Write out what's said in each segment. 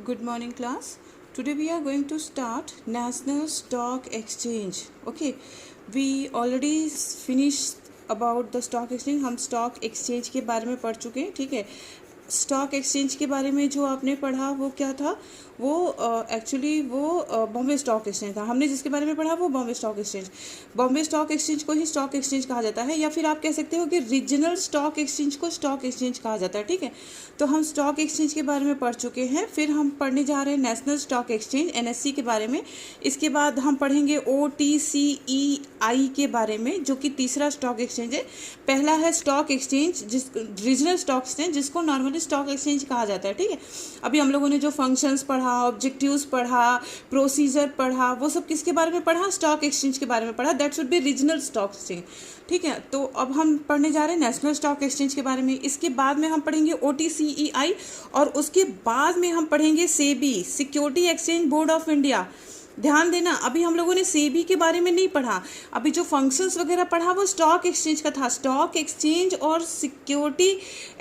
Good morning, class. Today we are going to start National Stock Exchange. Okay, we already finished about the stock exchange. हम stock exchange के बारे में पढ़ चुके हैं. ठीक है, स्टॉक एक्सचेंज के बारे में जो आपने पढ़ा वो क्या था, वो एक्चुअली वो बॉम्बे स्टॉक एक्सचेंज था. हमने जिसके बारे में पढ़ा वो बॉम्बे स्टॉक एक्सचेंज को ही स्टॉक एक्सचेंज कहा जाता है, या फिर आप कह सकते हो कि रीजनल स्टॉक एक्सचेंज को स्टॉक एक्सचेंज कहा जाता है. ठीक है, तो हम स्टॉक एक्सचेंज के बारे में पढ़ चुके हैं. फिर हम पढ़ने जा रहे हैं नेशनल स्टॉक एक्सचेंज NSE के बारे में. इसके बाद हम पढ़ेंगे OTCEI के बारे में, जो कि तीसरा स्टॉक एक्सचेंज है. पहला है stock exchange, regional stock exchange, जिसको नॉर्मली स्टॉक एक्सचेंज कहा जाता है. ठीक है, अभी हम लोगों ने जो फंक्शंस पढ़ा, ऑब्जेक्टिव्स पढ़ा, प्रोसीजर पढ़ा, वो सब किसके बारे में पढ़ा, स्टॉक एक्सचेंज के बारे में पढ़ा. That should be regional stock exchange. ठीक है, तो अब हम पढ़ने जा रहे हैं नेशनल स्टॉक एक्सचेंज के बारे में. इसके बाद में हम पढ़ेंगे OTCEI, और उसके बाद में हम पढ़ेंगे SEBI, security exchange board of India. ध्यान देना, अभी हम लोगों ने SEBI के बारे में नहीं पढ़ा. अभी जो फंक्शंस वगैरह पढ़ा वो स्टॉक एक्सचेंज का था. स्टॉक एक्सचेंज और security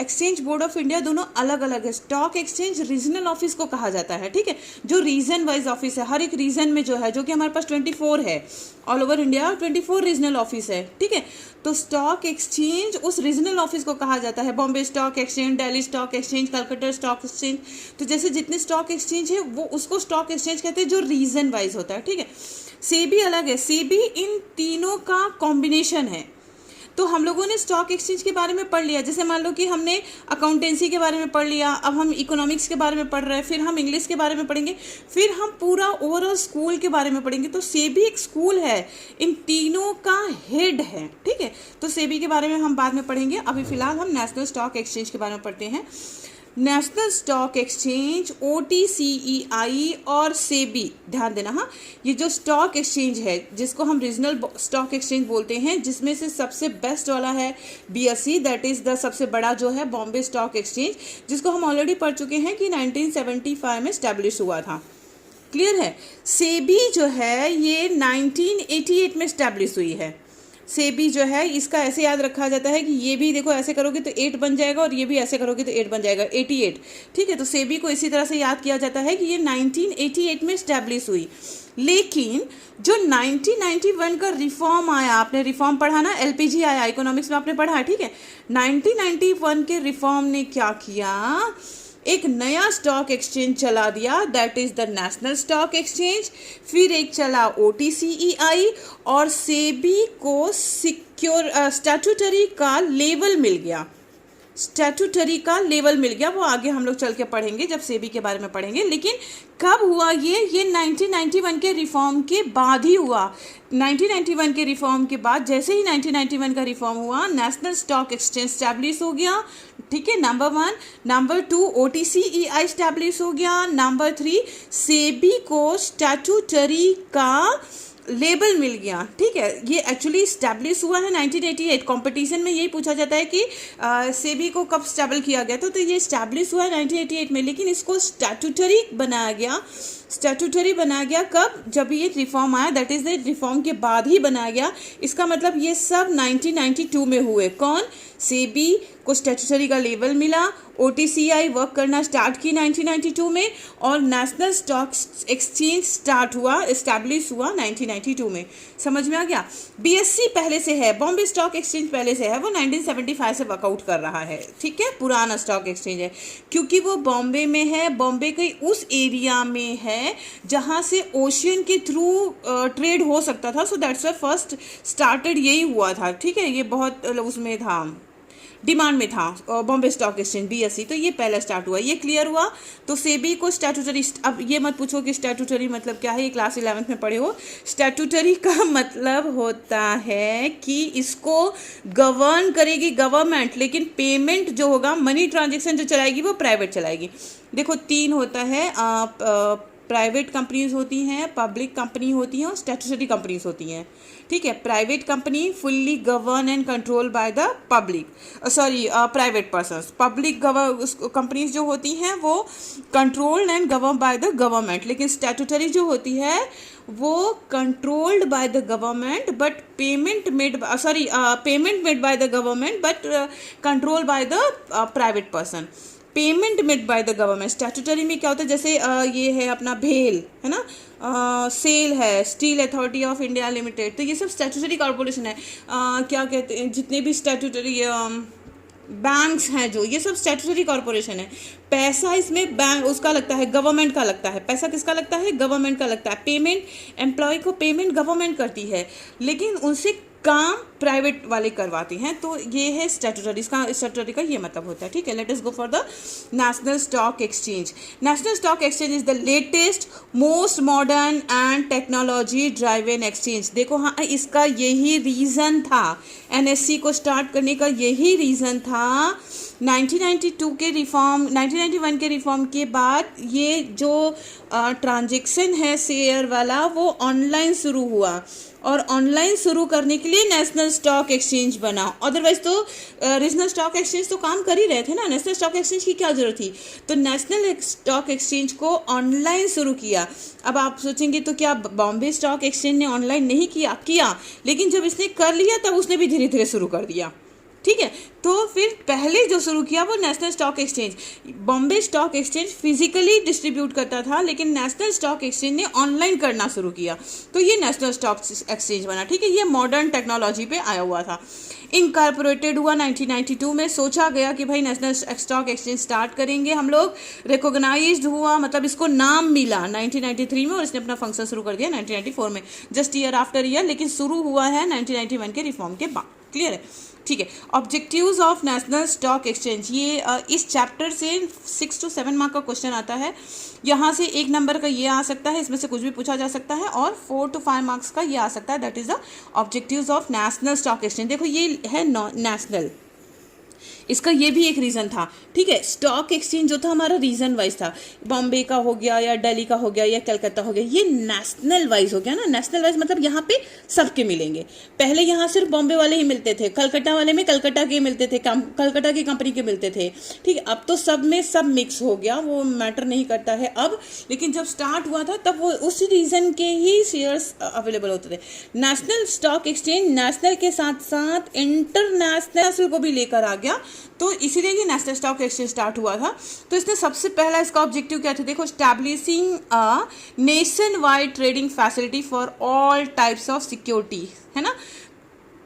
exchange board of India दोनों अलग अलग है. स्टॉक एक्सचेंज रीजनल ऑफिस को कहा जाता है. ठीक है, जो रीजन वाइज ऑफिस है, हर एक रीजन में जो है, जो कि हमारे पास 24 है, all over India 24 regional office है. ठीक है, तो स्टॉक एक्सचेंज उस रीजनल ऑफिस को कहा जाता है. Bombay stock exchange, Delhi stock exchange, Calcutta stock exchange, तो जैसे जितने स्टॉक एक्सचेंज है वो उसको स्टॉक एक्सचेंज कहते हैं, जो रीजन वाइज होता है. ठीक है, SEBI अलग है. SEBI इन तीनों का कॉम्बिनेशन है. तो हम लोगों ने स्टॉक एक्सचेंज के बारे में पढ़ लिया. जैसे मान लो कि हमने अकाउंटेंसी के बारे में पढ़ लिया, अब हम इकोनॉमिक्स के बारे में पढ़ रहे हैं, फिर हम इंग्लिश के बारे में पढ़ेंगे, फिर हम पूरा ओवरऑल स्कूल के बारे में पढ़ेंगे. तो SEBI एक स्कूल है, इन तीनों का हेड है. ठीक है, तो SEBI के बारे में हम बाद में पढ़ेंगे. अभी फिलहाल हम नेशनल स्टॉक एक्सचेंज के बारे में पढ़ते हैं. नेशनल स्टॉक एक्सचेंज, OTCEI और SEBI, ध्यान देना. हाँ, ये जो स्टॉक एक्सचेंज है जिसको हम रीजनल स्टॉक एक्सचेंज बोलते हैं, जिसमें से सबसे बेस्ट वाला है BSE, दैट इज़ द सबसे बड़ा जो है बॉम्बे स्टॉक एक्सचेंज, जिसको हम ऑलरेडी पढ़ चुके हैं कि 1975 में स्टैब्लिश हुआ था. क्लियर है. SEBI जो है ये 1988 में स्टैब्लिश हुई है. SEBI जो है इसका ऐसे याद रखा जाता है कि ये भी देखो ऐसे करोगे तो 8 बन जाएगा, और ये भी ऐसे करोगे तो 8 बन जाएगा, 88. ठीक है, तो SEBI को इसी तरह से याद किया जाता है कि ये 1988 में स्टैब्लिश हुई. लेकिन जो 1991 का रिफॉर्म आया, आपने रिफॉर्म पढ़ा ना, LPG आया, इकोनॉमिक्स में आपने पढ़ा. ठीक है, 1991 के रिफॉर्म ने क्या किया, एक नया स्टॉक एक्सचेंज चला दिया, that is the national stock exchange. फिर एक चला OTCEI, और SEBI को स्टैट्यूटरी का लेवल मिल गया. स्टैट्यूटरी का लेवल मिल गया, वो आगे हम लोग चल के पढ़ेंगे जब SEBI के बारे में पढ़ेंगे. लेकिन कब हुआ ये 1991 के रिफॉर्म के बाद ही हुआ. 1991 के रिफॉर्म के बाद, जैसे ही 1991 का रिफॉर्म हुआ, नेशनल स्टॉक एक्सचेंज स्टैब्लिश हो गया. ठीक है, नंबर 1. नंबर 2, OTCEI स्टैब्लिश हो गया. नंबर 3, SEBI को स्टैट्यूटरी का लेबल मिल गया. ठीक है, ये एक्चुअली स्टैब्लिश हुआ है 1988. कंपटीशन में यही पूछा जाता है कि SEBI को कब स्टैबल किया गया, तो ये स्टैब्लिश हुआ है 1988 में, लेकिन इसको स्टैट्यूटरी बनाया गया. स्टैट्यूटरी बनाया गया कब, जब ये रिफॉर्म आया, दैट इज द रिफॉर्म के बाद ही बनाया गया. इसका मतलब ये सब 1992 में हुए. कौन, SEBI को स्टैट्यूटरी का लेवल मिला, OTCEI वर्क करना स्टार्ट की 1992 में, और नेशनल स्टॉक एक्सचेंज स्टार्ट हुआ, एस्टैब्लिश हुआ 1992 में. समझ में आ गया. BSE पहले से है, बॉम्बे स्टॉक एक्सचेंज पहले से है, वो 1975 से वर्कआउट कर रहा है. ठीक है, पुराना स्टॉक एक्सचेंज है, क्योंकि वो बॉम्बे में है. बॉम्बे के उस एरिया में है जहाँ से ओशियन के थ्रू ट्रेड हो सकता था. So that's why first started यही हुआ था. ठीक है, ये बहुत उसमें था, डिमांड में था बॉम्बे स्टॉक एक्सचेंज BSE. तो ये पहला स्टार्ट हुआ, ये क्लियर हुआ. तो SEBI को स्टैट्यूटरी, अब ये मत पूछो कि स्टैट्यूटरी मतलब क्या है, ये क्लास 11th में पढ़े हो. स्टैट्यूटरी का मतलब होता है कि इसको गवर्न करेगी गवर्नमेंट, लेकिन पेमेंट जो होगा, मनी ट्रांजेक्शन जो चलाएगी वो प्राइवेट चलाएगी. देखो 3 होता है, प्राइवेट कंपनीज होती हैं, पब्लिक कंपनी होती हैं, और स्टैट्यूटरी कंपनीज होती हैं. ठीक है, private company fully govern and control by the public, private persons. Public companies जो होती हैं वो controlled and govern by the government, लेकिन स्टैट्यूटरी जो होती है वो controlled by the government but payment made by the government but control by the private person. Payment made by the government. Statutory में क्या होता है, जैसे ये है अपना भेल है ना, सेल है, steel authority of India limited, तो ये सब स्टैट्यूटरी कॉर्पोरेशन है। क्या कहते हैं, जितने भी स्टैट्यूटरी बैंक्स हैं जो, ये सब स्टैट्यूटरी कॉर्पोरेशन है। पैसा इसमें बैंक उसका लगता है, गवर्नमेंट का लगता है। पैसा किसका लगता है, गवर्नमेंट का लगता है। पेमेंट एम्प्लॉय को पेमेंट गवर्नमेंट करती है, लेकिन उनसे काम प्राइवेट वाले करवाते हैं। तो ये है स्टैट्यूटरी, इसका स्टैट्यूटरी का ये मतलब होता है। ठीक है, let us go for the national stock exchange. National stock exchange is the latest most modern and technology driven exchange. देखो हाँ, इसका यही रीज़न था, एनएससी को स्टार्ट करने का यही रीज़न था। 1992 के रिफॉर्म, 1991 के रिफॉर्म के बाद ये जो ट्रांजेक्शन है शेयर वाला, वो ऑनलाइन शुरू हुआ, और ऑनलाइन शुरू करने के लिए नेशनल स्टॉक एक्सचेंज बना। अदरवाइज तो रीजनल स्टॉक एक्सचेंज तो काम कर ही रहे थे ना, नेशनल स्टॉक एक्सचेंज की क्या जरूरत थी। तो नेशनल स्टॉक एक्सचेंज को ऑनलाइन शुरू किया। अब आप सोचेंगे तो क्या बॉम्बे स्टॉक एक्सचेंज ने ऑनलाइन नहीं किया, लेकिन जब इसने कर लिया तब उसने भी धीरे धीरे शुरू कर दिया। ठीक है, तो फिर पहले जो शुरू किया वो national stock exchange. Bombay stock exchange physically distribute करता था, लेकिन नेशनल स्टॉक एक्सचेंज ने ऑनलाइन करना शुरू किया, तो ये नेशनल स्टॉक एक्सचेंज बना। ठीक है, ये मॉडर्न टेक्नोलॉजी पे आया हुआ था। इनकॉर्पोरेटेड हुआ 1992 में। सोचा गया कि भाई नेशनल स्टॉक एक्सचेंज स्टार्ट करेंगे हम लोग। रिकॉग्नाइज्ड हुआ, मतलब इसको नाम मिला 1993 में, और इसने अपना फंक्शन शुरू कर दिया 1994 में, जस्ट ईयर आफ्टर ईयर, लेकिन शुरू हुआ है 1991 के रिफॉर्म के बाद। क्लियर है, ठीक है। Objectives of national stock exchange, ये इस चैप्टर से 6 to 7 मार्क का क्वेश्चन आता है। यहाँ से 1 नंबर का ये आ सकता है, इसमें से कुछ भी पूछा जा सकता है, और 4 to 5 मार्क्स का ये आ सकता है, that is the objectives of national stock exchange. देखो ये है नेशनल, इसका ये भी एक रीज़न था। ठीक है, स्टॉक एक्सचेंज जो था हमारा रीजन वाइज था, बॉम्बे का हो गया या दिल्ली का हो गया या कलकत्ता हो गया, ये नेशनल वाइज हो गया ना। नेशनल वाइज मतलब यहाँ पे सबके मिलेंगे। पहले यहाँ सिर्फ बॉम्बे वाले ही मिलते थे, कलकत्ता वाले में कलकत्ता के मिलते थे, कलकत्ता की कंपनी के मिलते थे। ठीक है, अब तो सब में सब मिक्स हो गया, वो मैटर नहीं करता है अब, लेकिन जब स्टार्ट हुआ था तब वो उस रीजन के ही शेयर्स अवेलेबल होते थे। नेशनल स्टॉक एक्सचेंज नेशनल के साथ साथ इंटरनेशनल को भी लेकर आ गया, तो इसीलिए ये नेशनल स्टॉक एक्सचेंज स्टार्ट हुआ था। तो इसने सबसे पहला इसका ऑब्जेक्टिव क्या था, देखो, establishing a nation wide trading facility for all types of security, है ना।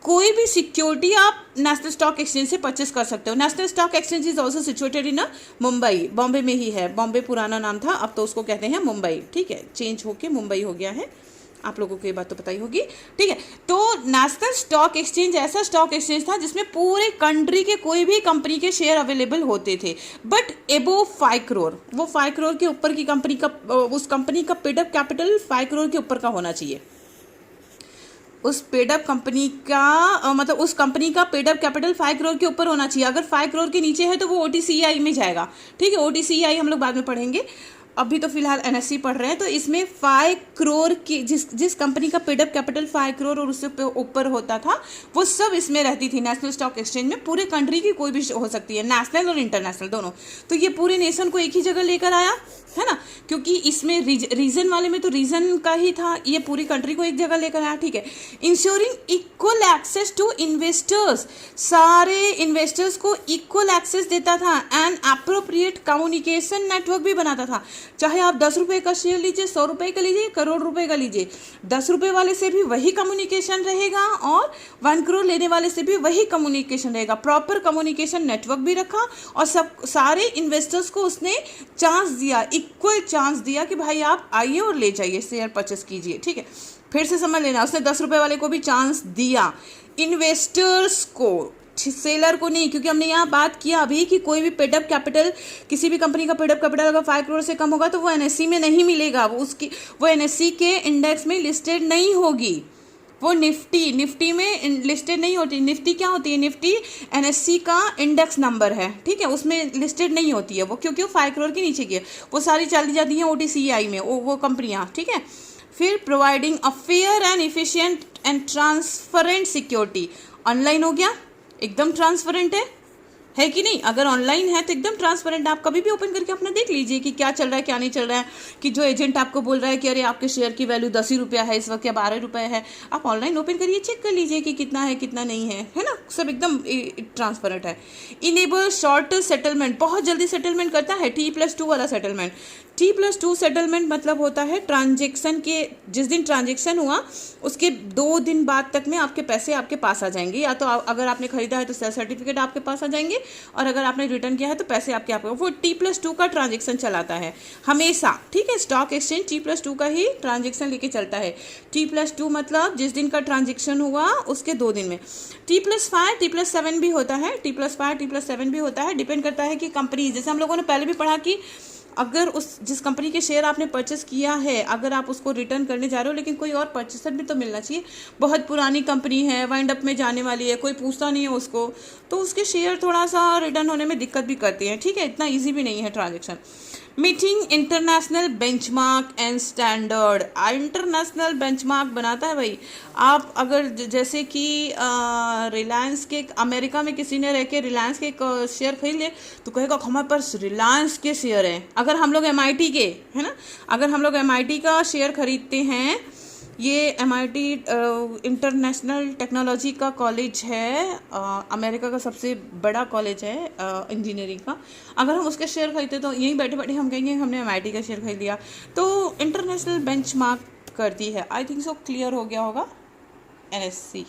कोई भी सिक्योरिटी आप नेशनल स्टॉक एक्सचेंज से परचेस कर सकते हो। National stock exchange is also situated in Mumbai, Bombay में ही है। बॉम्बे पुराना नाम था, अब तो उसको कहते हैं मुंबई। ठीक है, चेंज होके मुंबई हो गया है, आप लोगों को ये बात तो पता ही होगी। ठीक है, तो नेशनल स्टॉक एक्सचेंज ऐसा स्टॉक एक्सचेंज था जिसमें पूरे कंट्री के कोई भी कंपनी के शेयर अवेलेबल होते थे, बट एबो 5 करोड़, वो 5 करोड़ के ऊपर की कंपनी का, उस कंपनी का पेड अप कैपिटल 5 करोड़ के ऊपर का होना चाहिए। उस पेडअप कंपनी का मतलब उस कंपनी का पेडअप कैपिटल 5 करोड़ के ऊपर होना चाहिए। अगर 5 करोड़ के नीचे है तो वो OTCEI में जाएगा। ठीक है, OTCEI हम लोग बाद में पढ़ेंगे, अभी तो फिलहाल NSE पढ़ रहे हैं। तो इसमें 5 करोड़ की जिस कंपनी का पेडअप कैपिटल 5 करोड़ और उससे ऊपर होता था, वो सब इसमें रहती थी नेशनल स्टॉक एक्सचेंज में। पूरे कंट्री की कोई भी हो सकती है, नेशनल और इंटरनेशनल दोनों। तो ये पूरे नेशन को एक ही जगह लेकर आया, है ना, क्योंकि इसमें रीजन वाले में तो रीजन का ही था, ये पूरी कंट्री को एक जगह लेकर आया। ठीक है, ensuring equal access to investors, सारे इन्वेस्टर्स को इक्वल एक्सेस देता था, एंड अप्रोप्रिएट कम्युनिकेशन नेटवर्क भी बनाता था। चाहे आप 10 रुपये का शेयर लीजिए, 100 रुपये का लीजिए, करोड़ रुपए का लीजिए, 10 रुपये वाले से भी वही कम्युनिकेशन रहेगा और 1 करोड़ लेने वाले से भी वही कम्युनिकेशन रहेगा। प्रॉपर कम्युनिकेशन नेटवर्क भी रखा, और सब सारे इन्वेस्टर्स को उसने चांस दिया, इक्वल चांस दिया कि भाई आप आइए और ले जाइए, शेयर परचेस कीजिए। ठीक है, फिर से समझ लेना, उसने 10 रुपये वाले को भी चांस दिया, इन्वेस्टर्स को, सेलर को नहीं। क्योंकि हमने यहाँ बात किया अभी कि कोई भी पेडअप कैपिटल, किसी भी कंपनी का पेडअप कैपिटल अगर 5 करोड़ से कम होगा तो वो NSE में नहीं मिलेगा, वो NSE के इंडेक्स में लिस्टेड नहीं होगी। वो निफ्टी में लिस्टेड नहीं होती। निफ्टी क्या होती है, निफ्टी NSE का इंडेक्स नंबर है। ठीक है, उसमें लिस्टेड नहीं होती है वो, क्योंकि वो 5 करोड़ के नीचे की है। वो सारी चली जाती हैं OTCEI में, वो कंपनियाँ। ठीक है, फिर providing a fair and efficient and transparent security, online हो गया, एकदम ट्रांसपेरेंट है, है कि नहीं। अगर ऑनलाइन है तो एकदम ट्रांसपेरेंट, आप कभी भी ओपन करके अपना देख लीजिए कि क्या चल रहा है क्या नहीं चल रहा है। कि जो एजेंट आपको बोल रहा है कि अरे आपके शेयर की वैल्यू 10 ही रुपया है इस वक्त या 12 रुपये है, आप ऑनलाइन ओपन करिए, चेक कर लीजिए कि कितना है कितना नहीं है ना, सब एकदम ट्रांसपेरेंट है। इनेबल शॉर्ट सेटलमेंट, बहुत जल्दी सेटलमेंट करता है, T+2 वाला सेटलमेंट। T+2 सेटलमेंट मतलब होता है ट्रांजेक्शन के, जिस दिन ट्रांजेक्शन हुआ उसके 2 दिन बाद तक में आपके पैसे आपके पास आ जाएंगे। या तो अगर आपने खरीदा है तो सेल सर्टिफिकेट आपके पास आ जाएंगे, और अगर आपने रिटर्न किया है तो पैसे आपके वो T+2 का ट्रांजेक्शन चलाता है हमेशा, ठीक है। स्टॉक एक्सचेंज T+2 का ही ट्रांजेक्शन लेके चलता है। T+2 मतलब जिस दिन का ट्रांजेक्शन हुआ उसके 2 दिन में। T+5 T+7 भी होता है, T+5 T+7 भी होता है, डिपेंड करता है कि कंपनी, जैसे हम लोगों ने पहले भी पढ़ा कि अगर उस जिस कंपनी के शेयर आपने परचेस किया है अगर आप उसको रिटर्न करने जा रहे हो, लेकिन कोई और परचेसर भी तो मिलना चाहिए, बहुत पुरानी कंपनी है, वाइंड अप में जाने वाली है, कोई पूछता नहीं है उसको, तो उसके शेयर थोड़ा सा रिटर्न होने में दिक्कत भी करती हैं, ठीक है, इतना ईजी भी नहीं है transaction. Meeting international benchmark and standard, international benchmark बनाता है भाई। आप अगर जैसे कि रिलायंस के, अमेरिका में किसी ने रह के रिलायंस के शेयर खरीद ले तो कहेगा हमारे पास रिलायंस के शेयर हैं। अगर हम लोग MIT के, है ना, अगर हम लोग MIT का शेयर खरीदते हैं, ये MIT इंटरनेशनल टेक्नोलॉजी का कॉलेज है, अमेरिका का सबसे बड़ा कॉलेज है इंजीनियरिंग का। अगर हम उसके शेयर खरीदते तो यहीं बैठे बैठे हम कहेंगे हमने MIT का शेयर खरीद लिया। तो इंटरनेशनल बेंचमार्क करती है। आई थिंक सो क्लियर हो गया होगा NSC।